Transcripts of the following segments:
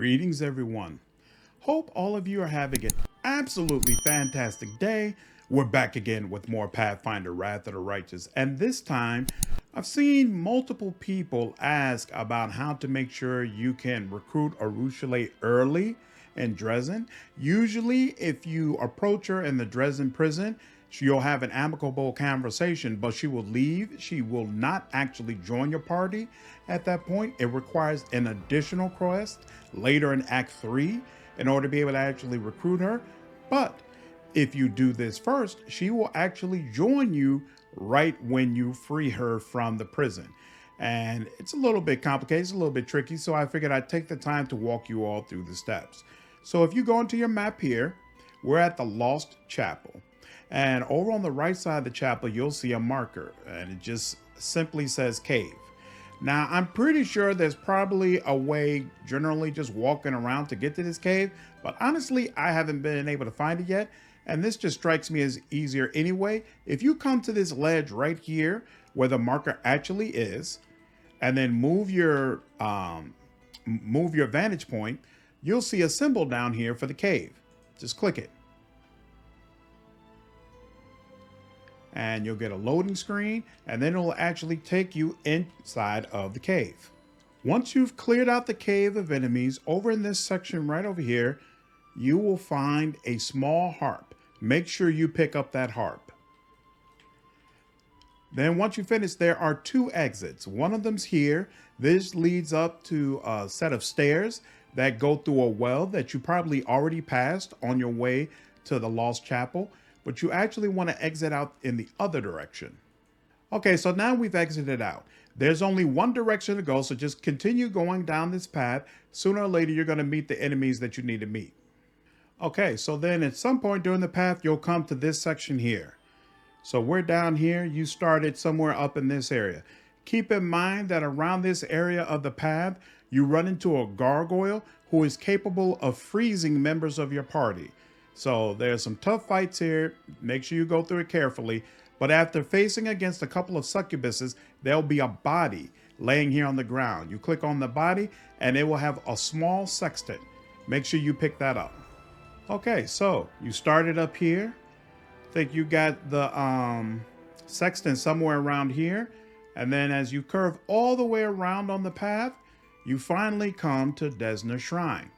Greetings everyone. Hope all of you are having an absolutely fantastic day. We're back again with more Pathfinder Wrath of the Righteous, and this time I've seen multiple people ask about how to make sure you can recruit Arueshalae early in Dresden. Usually if you approach her in the Dresden prison, you'll have an amicable conversation, but she will leave. She will not actually join your party at that point. It requires an additional quest later in Act 3 in order to be able to actually recruit her. But if you do this first, she will actually join you right when you free her from the prison. And it's a little bit complicated, it's a little bit tricky, so I figured I'd take the time to walk you all through the steps. So if you go into your map here, we're at the Lost Chapel. And over on the right side of the chapel, you'll see a marker, and it just simply says cave. Now, I'm pretty sure there's probably a way generally just walking around to get to this cave, but honestly, I haven't been able to find it yet. And this just strikes me as easier anyway. If you come to this ledge right here where the marker actually is, and then move your vantage point, you'll see a symbol down here for the cave. Just click it. And you'll get a loading screen, and then it'll actually take you inside of the cave. Once you've cleared out the cave of enemies, over in this section right over here, you will find a small harp. Make sure you pick up that harp. Then once you finish, there are two exits. One of them's here. This leads up to a set of stairs that go through a well that you probably already passed on your way to the Lost Chapel, but you actually want to exit out in the other direction. Okay, so now we've exited out. There's only one direction to go, so just continue going down this path. Sooner or later, you're going to meet the enemies that you need to meet. Okay, so then at some point during the path, you'll come to this section here. So we're down here. You started somewhere up in this area. Keep in mind that around this area of the path, you run into a gargoyle who is capable of freezing members of your party. So there's some tough fights here. Make sure you go through it carefully. But after facing against a couple of succubuses, there'll be a body laying here on the ground. You click on the body and it will have a small sextant. Make sure you pick that up. Okay, so you started up here. I think you got the sextant somewhere around here. And then as you curve all the way around on the path, you finally come to Desna Shrine.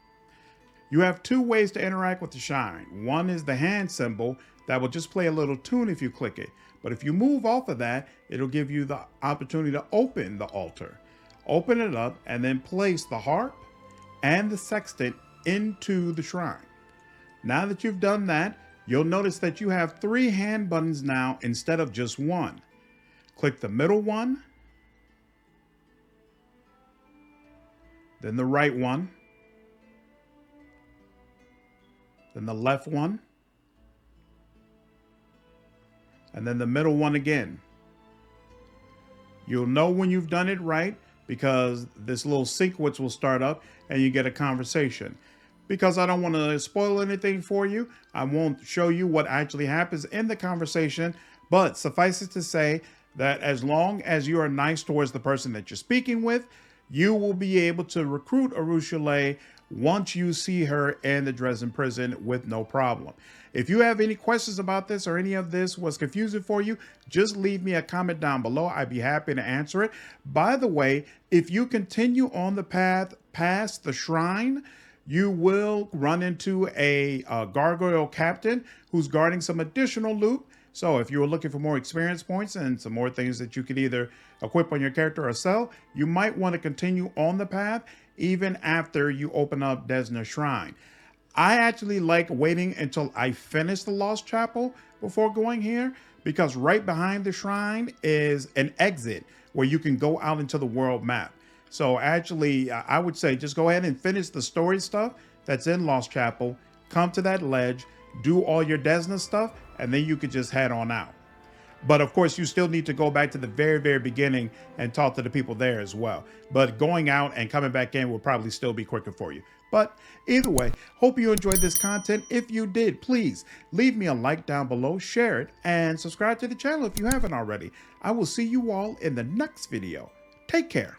You have two ways to interact with the shrine. One is the hand symbol that will just play a little tune if you click it. But if you move off of that, it'll give you the opportunity to open the altar. Open it up and then place the harp and the sextant into the shrine. Now that you've done that, you'll notice that you have three hand buttons now instead of just one. Click the middle one, then the right one, then the left one, and then the middle one again. You'll know when you've done it right because this little sequence will start up and you get a conversation. Because I don't want to spoil anything for you, I won't show you what actually happens in the conversation, but suffice it to say that as long as you are nice towards the person that you're speaking with, you will be able to recruit Arueshalae once you see her in the Dresden prison with no problem. If you have any questions about this or any of this was confusing for you, just leave me a comment down below. I'd be happy to answer it. By the way, if you continue on the path past the shrine, you will run into a gargoyle captain who's guarding some additional loot. So if you were looking for more experience points and some more things that you could either equip on your character or sell, you might want to continue on the path even after you open up Desna Shrine. I actually like waiting until I finish the Lost Chapel before going here, because right behind the shrine is an exit where you can go out into the world map. So actually, I would say just go ahead and finish the story stuff that's in Lost Chapel, come to that ledge, do all your Desna stuff, and then you could just head on out. But of course, you still need to go back to the very beginning and talk to the people there as well. But going out and coming back in will probably still be quicker for you. But either way, hope you enjoyed this content. If you did, please leave me a like down below, share it, and subscribe to the channel if you haven't already. I will see you all in the next video. Take care.